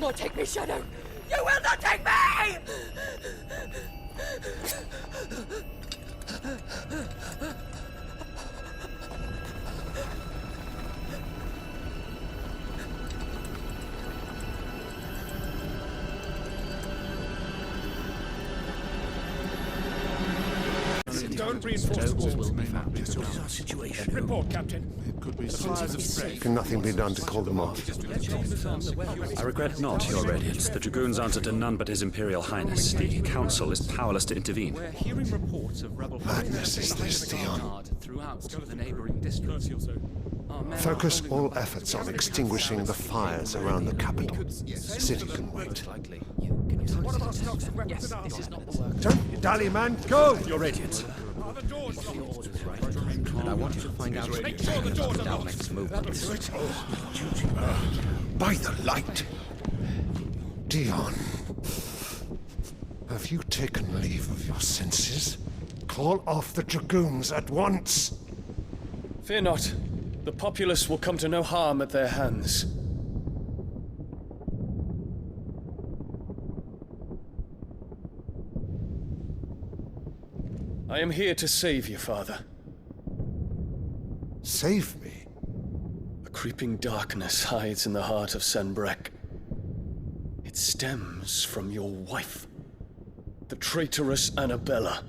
not take me, Shadow! You will not take me! Don't reinforce will be found. What is our situation? Report, Captain. It could be fires of spread. Can nothing be done to call them off? I regret not, Your Radiance. The Dragoons answer to none but His Imperial Highness. The Council is powerless to intervene. We're hearing reports of rebel Madness is this, Dion. throughout the neighboring districts. Focus all efforts on extinguishing the fires around the capital. The city can wait. Don't you dally, man. Go! Your Radiance. And I want you to find out Make sure the doors are locked. next move. By the light! Dion, have you taken leave of your senses? Call off the Dragoons at once! Fear not. The populace will come to no harm at their hands. I am here to save you, Father. Save me? A creeping darkness hides in the heart of Sanbreque. It stems from your wife, the traitorous Annabella.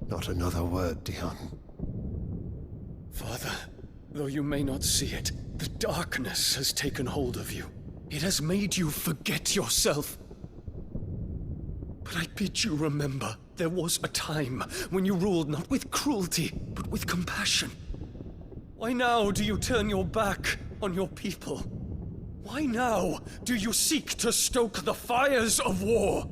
Not another word, Dion. Father, though you may not see it, the darkness has taken hold of you. It has made you forget yourself. But I bid you remember, there was a time when you ruled not with cruelty, but with compassion. Why now do you turn your back on your people? Why now do you seek to stoke the fires of war?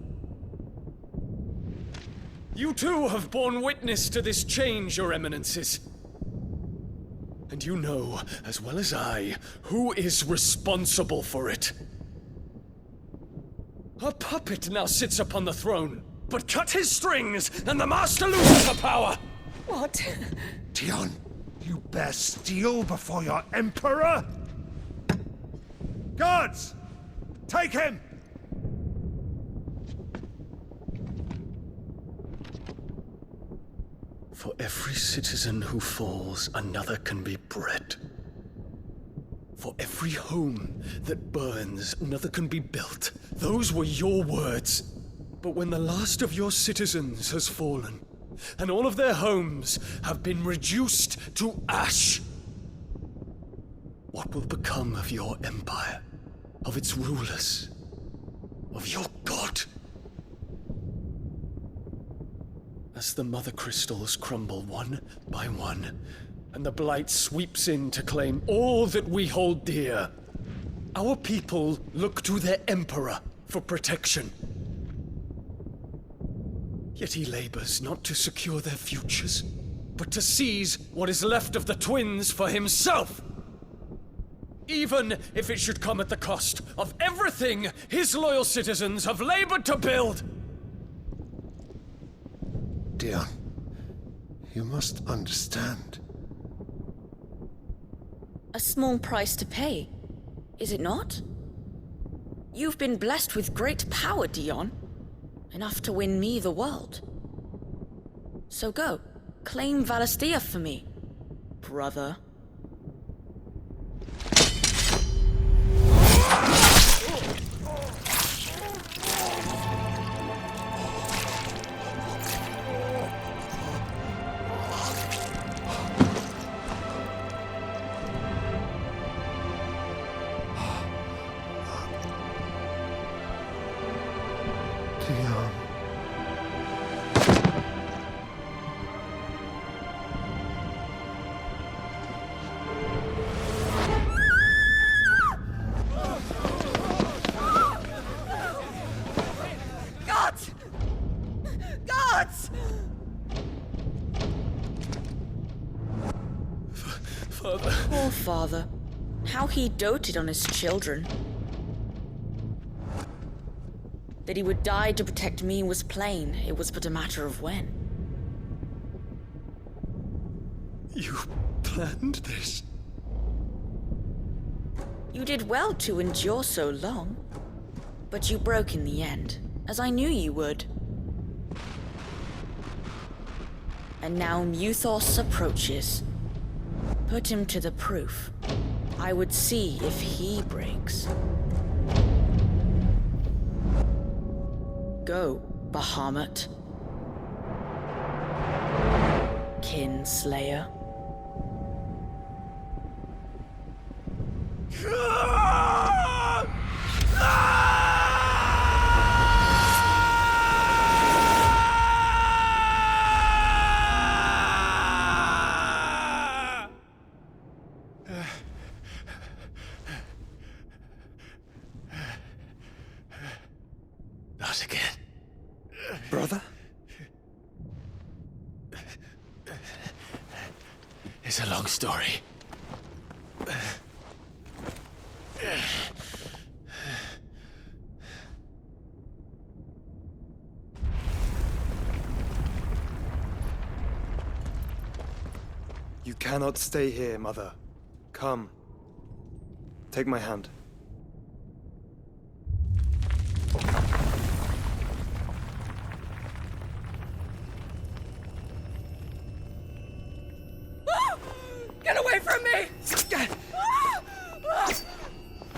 You too have borne witness to this change, Your Eminences. And you know, as well as I, who is responsible for it. A puppet now sits upon the throne, but cut his strings, and the master loses the power! What? Dion, you bear steel before your Emperor? Guards! Take him! For every citizen who falls, another can be bred. For every home that burns, another can be built. Those were your words. But when the last of your citizens has fallen, and all of their homes have been reduced to ash, what will become of your empire, of its rulers, of your god? As the mother crystals crumble one by one, and the blight sweeps in to claim all that we hold dear, our people look to their emperor for protection. Yet he labors not to secure their futures, but to seize what is left of the twins for himself. Even if it should come at the cost of everything his loyal citizens have labored to build. Dion, you must understand. A small price to pay, is it not? You've been blessed with great power, Dion. Enough to win me the world. So go, claim Valisthea for me, brother. Dion. Gods! Gods! Father. Poor father. How he doted on his children. That he would die to protect me was plain. It was but a matter of when. You planned this? You did well to endure so long. But you broke in the end, as I knew you would. And now Muthos approaches. Put him to the proof. I would see if he breaks. Go, Bahamut. Kinslayer. Not again. Brother? It's a long story. You cannot stay here, Mother. Come. Take my hand. Get away from me!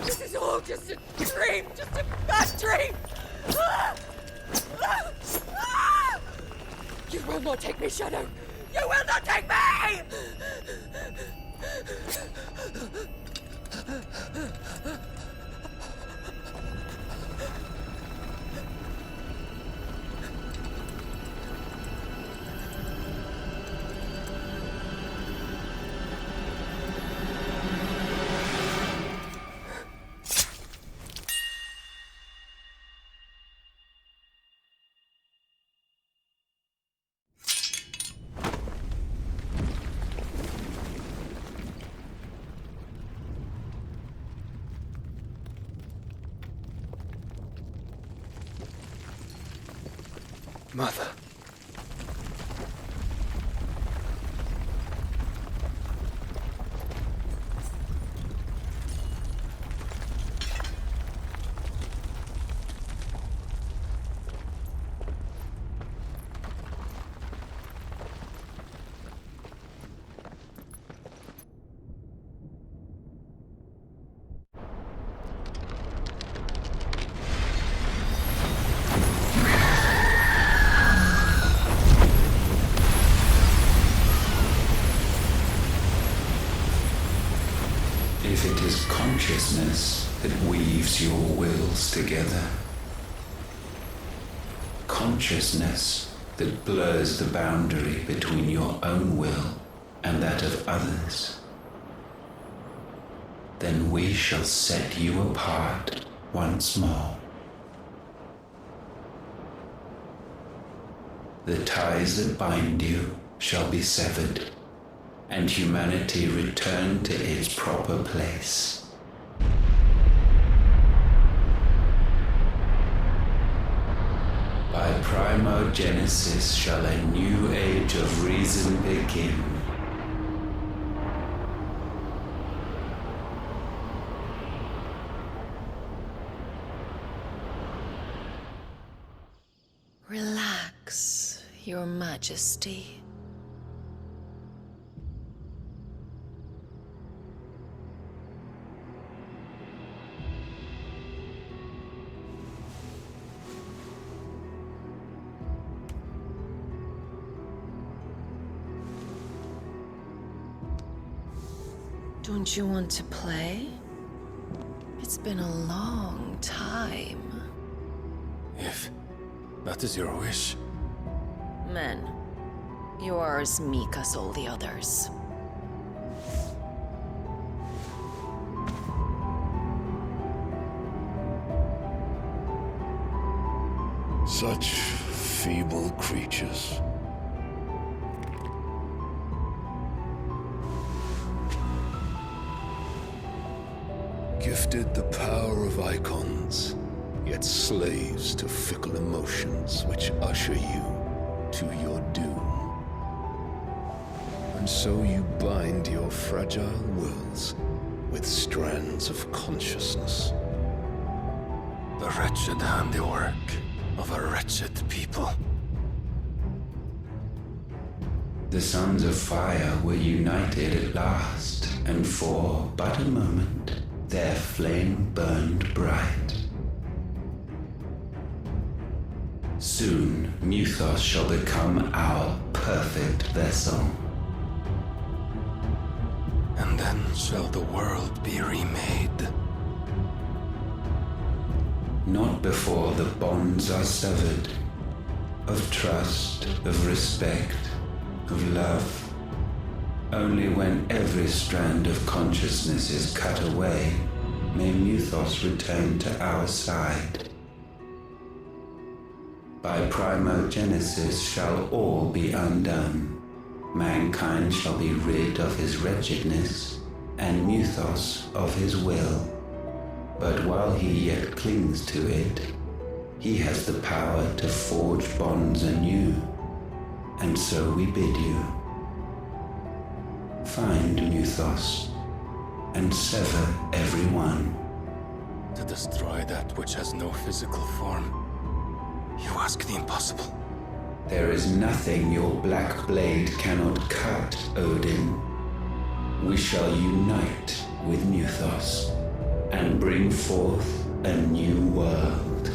This is all just a dream, just a bad dream! You will not take me, Shadow! You will not take me! Mother. If it is consciousness that weaves your wills together, consciousness that blurs the boundary between your own will and that of others, then we shall set you apart once more. The ties that bind you shall be severed, and humanity return to its proper place. By primogenesis shall a new age of reason begin. Relax, Your Majesty. Don't you want to play? It's been a long time. If that is your wish. Men, you are as meek as all the others. Such feeble creatures. Gifted the power of icons, yet slaves to fickle emotions which usher you to your doom. And so you bind your fragile wills with strands of consciousness. The wretched handiwork of a wretched people. The sons of fire were united at last, and for but a moment their flame burned bright. Soon Muthos shall become our perfect vessel. And then shall the world be remade. Not before the bonds are severed, of trust, of respect, of love. Only when every strand of consciousness is cut away, may Muthos return to our side. By primogenesis shall all be undone. Mankind shall be rid of his wretchedness, and Muthos of his will. But while he yet clings to it, he has the power to forge bonds anew. And so we bid you, find Muthos, and sever every one. To destroy that which has no physical form, you ask the impossible. There is nothing your black blade cannot cut, Odin. We shall unite with Muthos and bring forth a new world.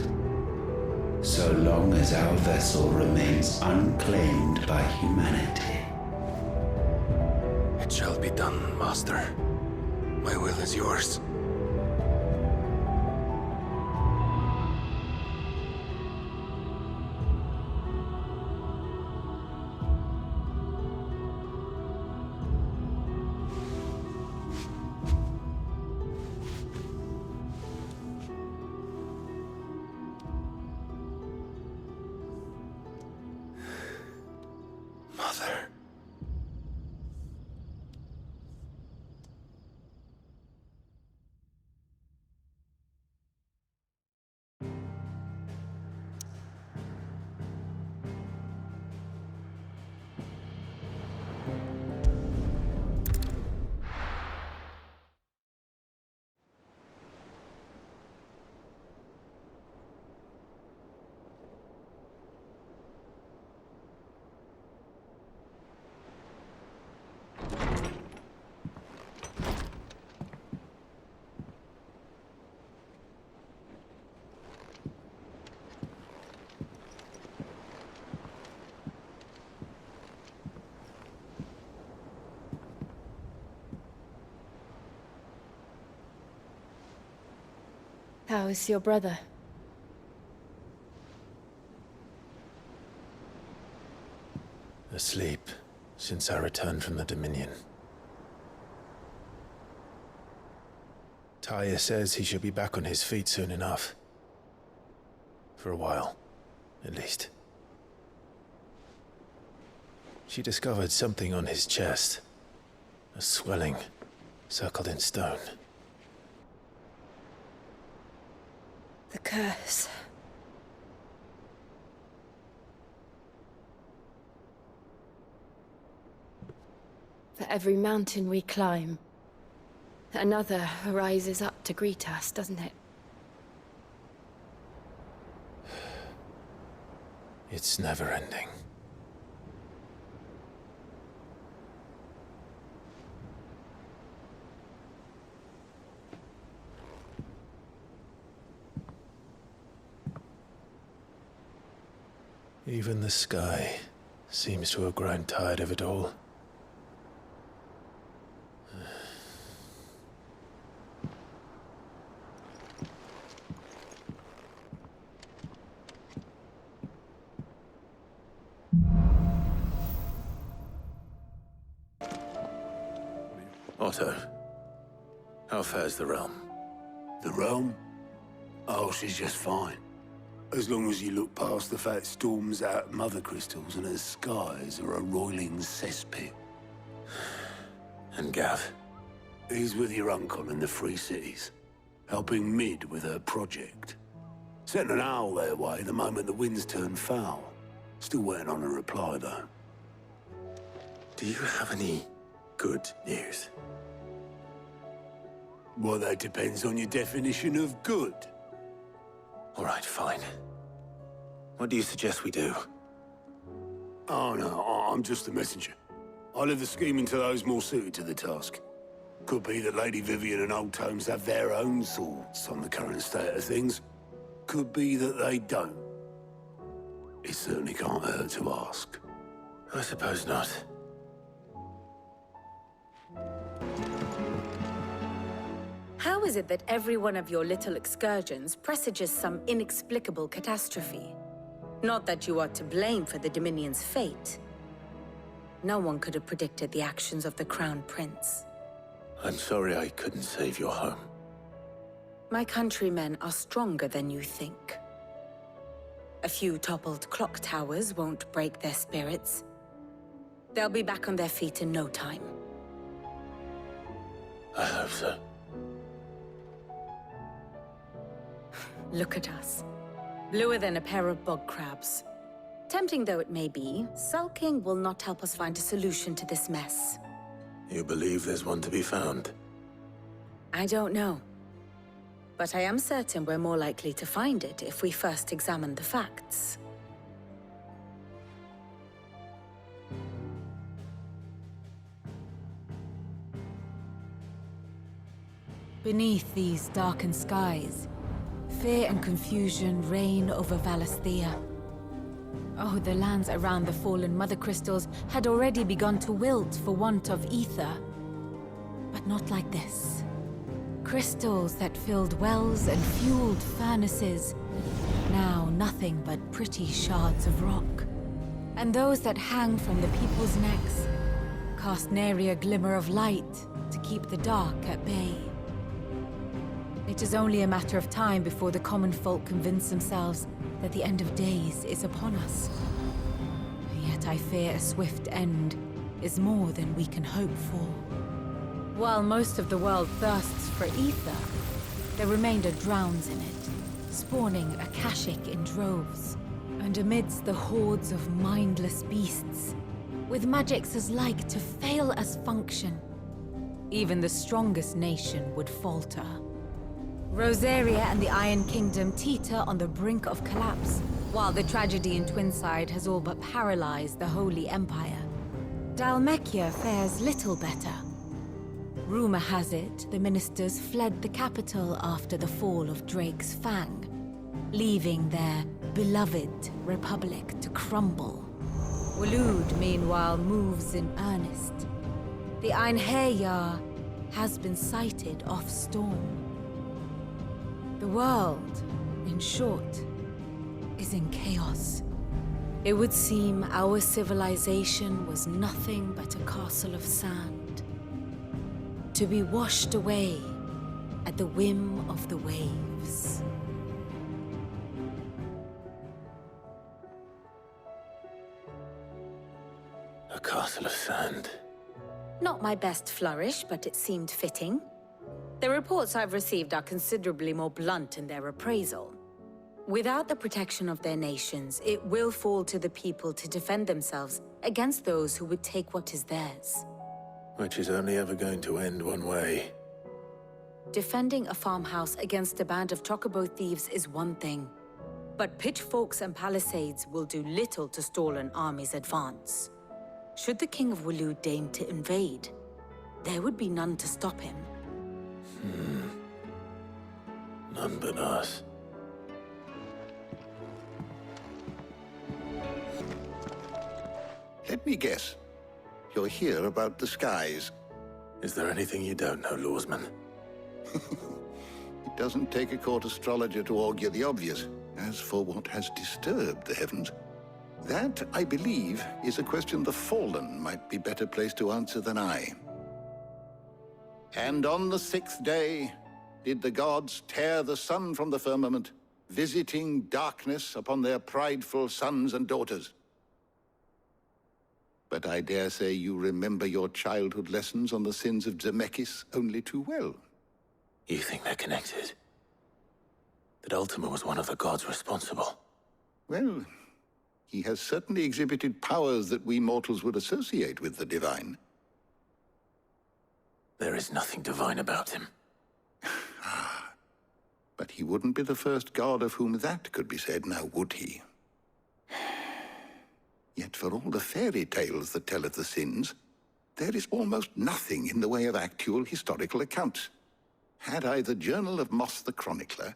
So long as our vessel remains unclaimed by humanity. It shall be done, Master. My will is yours. Mother. How is your brother? Asleep since I returned from the Dominion. Taya says he should be back on his feet soon enough. For a while, at least. She discovered something on his chest. A swelling, circled in stone. The curse. For every mountain we climb, another rises up to greet us, doesn't it? It's never ending. Even the sky seems to have grown tired of it all. Otto, how fares the realm? The realm? Oh, she's just fine. As long as you look past the fact storms out mother crystals and her skies are a roiling cesspit. And Gav? He's with your uncle in the Free Cities, helping Mid with her project. Sent an owl their way the moment the winds turned foul. Still waiting on a reply, though. Do you have any good news? Well, that depends on your definition of good. All right, fine. What do you suggest we do? Oh, no, I'm just the messenger. I'll leave the scheming to those more suited to the task. Could be that Lady Vivian and Old Tomes have their own thoughts on the current state of things. Could be that they don't. It certainly can't hurt to ask. I suppose not. How is it that every one of your little excursions presages some inexplicable catastrophe? Not that you are to blame for the Dominion's fate. No one could have predicted the actions of the Crown Prince. I'm sorry I couldn't save your home. My countrymen are stronger than you think. A few toppled clock towers won't break their spirits. They'll be back on their feet in no time. I hope so. Look at us. Bluer than a pair of bog crabs. Tempting though it may be, sulking will not help us find a solution to this mess. You believe there's one to be found? I don't know. But I am certain we're more likely to find it if we first examine the facts. Beneath these darkened skies, fear and confusion reign over Valisthea. Oh, the lands around the fallen Mother Crystals had already begun to wilt for want of ether. But not like this. Crystals that filled wells and fueled furnaces. Now nothing but pretty shards of rock. And those that hang from the people's necks cast nary a glimmer of light to keep the dark at bay. It is only a matter of time before the common folk convince themselves that the end of days is upon us. Yet I fear a swift end is more than we can hope for. While most of the world thirsts for ether, the remainder drowns in it, spawning Akashic in droves. And amidst the hordes of mindless beasts, with magics as like to fail as function, even the strongest nation would falter. Rosaria and the Iron Kingdom teeter on the brink of collapse, while the tragedy in Twinside has all but paralyzed the Holy Empire. Dhalmekia fares little better. Rumor has it the ministers fled the capital after the fall of Drake's Fang, leaving their beloved republic to crumble. Waloed, meanwhile, moves in earnest. The Einherjar has been sighted off Storm. The world, in short, is in chaos. It would seem our civilization was nothing but a castle of sand, to be washed away at the whim of the waves. A castle of sand. Not my best flourish, but it seemed fitting. The reports I've received are considerably more blunt in their appraisal. Without the protection of their nations, it will fall to the people to defend themselves against those who would take what is theirs. Which is only ever going to end one way. Defending a farmhouse against a band of chocobo thieves is one thing, but pitchforks and palisades will do little to stall an army's advance. Should the King of Waloed deign to invade, there would be none to stop him. None but us. Let me guess. You're here about the skies. Is there anything you don't know, Lawsman? It doesn't take a court astrologer to augur the obvious. As for what has disturbed the heavens, that, I believe, is a question the Fallen might be better placed to answer than I. And on the 6th day did the gods tear the sun from the firmament, visiting darkness upon their prideful sons and daughters. But I dare say you remember your childhood lessons on the sins of Zemeckis only too well. You think they're connected? That Ultima was one of the gods responsible? Well, He has certainly exhibited powers that we mortals would associate with the divine. There is nothing divine about him. But he wouldn't be the first god of whom that could be said, now would he? Yet for all the fairy tales that tell of the sins, there is almost nothing in the way of actual historical accounts. Had I the Journal of Moss the Chronicler,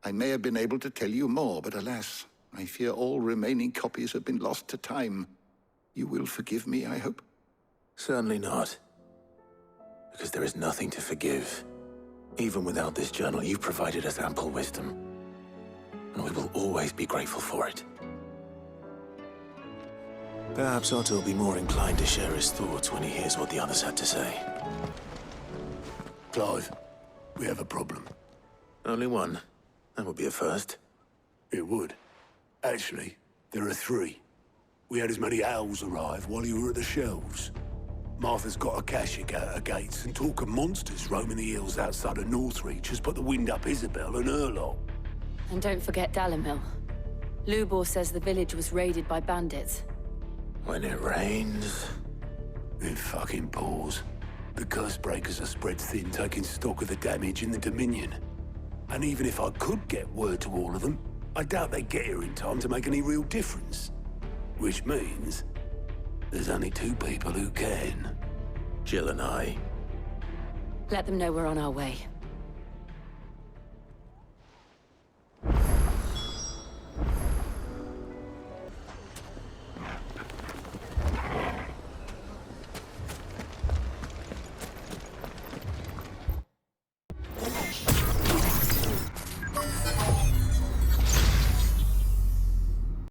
I may have been able to tell you more, but alas, I fear all remaining copies have been lost to time. You will forgive me, I hope? Certainly not. Because there is nothing to forgive. Even without this journal, you provided us ample wisdom. And we will always be grateful for it. Perhaps Otto will be more inclined to share his thoughts when he hears what the others had to say. Clive, we have a problem. Only one. That would be a first. It would. Actually, there are three. We had as many owls arrive while you were at the shelves. Martha's got a Akashic out her gates, and talk of monsters roaming the hills outside of Northreach has put the wind up Isabel and her lot. And don't forget Dalimil. Lubor says the village was raided by bandits. When it rains... It fucking pours. The curse breakers are spread thin, taking stock of the damage in the Dominion. And even if I could get word to all of them, I doubt they'd get here in time to make any real difference. Which means... there's only two people who can. Jill and I. Let them know we're on our way.